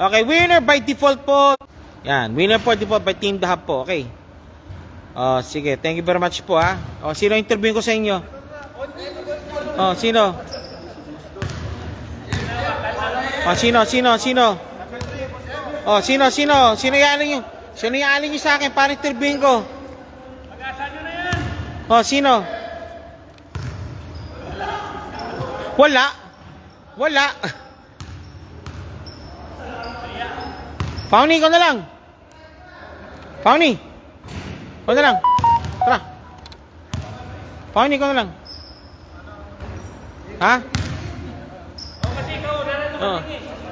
Okay, winner by default po. Yan, winner po default by Team Dahab po. Okay. Sige, thank you very much po ha. Sino interview ko sa inyo? Sino? Sino? Sino yaalin nyo sa akin para interviewin ko? Sino? Wala. Pauni, ikaw na lang. Pauni, ikaw na lang. Tara. Pauni, ikaw na lang. Ha?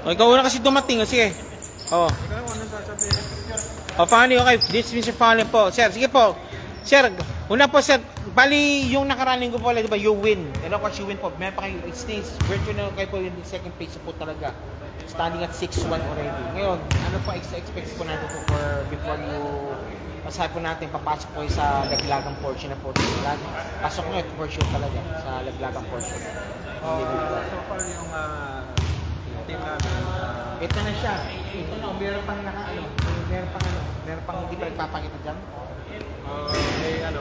Ikaw na kasi dumating. Sige. Pauni, okay. This is Mr. Pauni po. Sir, sige po. Sir, una po sir, bali yung nakaraning ko po, di ba, you win. And of course, you win po. Meron pa kayo, it stays virtual na kayo po yung second page po talaga. Standing at 6-1 already. Ngayon, ano po expect po natin po before you pasahe po natin, papasok po sa laglagang portion na po. Pasok nyo, for sure talaga sa laglagang portion. So far yung team namin, ito na siya. Ito na, meron pang hindi pa nagpapakita dyan.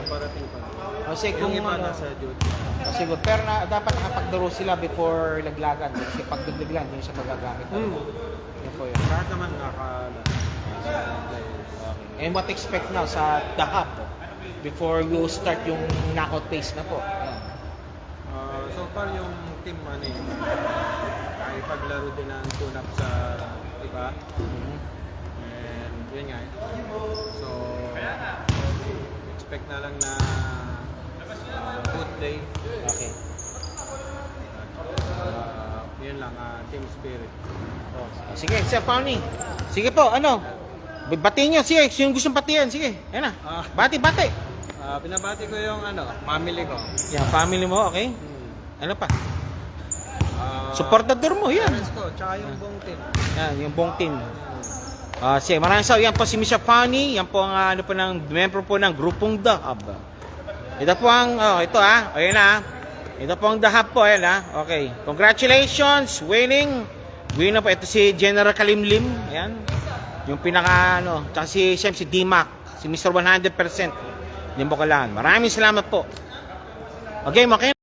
parating pa. Kasi Yung iba nasa duty. Siguro, pero dapat nakapagdaro sila before laglagan. Kasi pag laglagan, hindi siya magagamit. Yan po yun. Lahat naman nakakala. And what expect now sa Dahab before you start yung knockout phase na po? So far yung team ay paglaro din ng tune-up sa iba. And yun nga. So expect na lang na good day. Okay. Yun lang, team spirit. Sige, Sir Pauni. Sige po, batiin nyo. Sige, yung gustong patiyan. Sige, yan na. Bati. Binabati ko yung family ko. Yan, family mo, okay? Ano pa? Supportador mo, yan. Parents ko, tsaka yung buong team. Yan, yung buong team. Sige, maraming salamat. Yan po si Mr. Pauni. Yan po ang member po ng grupong Dahab. Ito po ang, ayan na. Ito po ang Dahab po, ayan na. Okay, congratulations, winning. Winner po, ito si General Kalimlim. Ayan. Yung pinaka, tsaka si Dimac. Si Mr. 100%. Hindi mo kailangan. Maraming salamat po. Okay,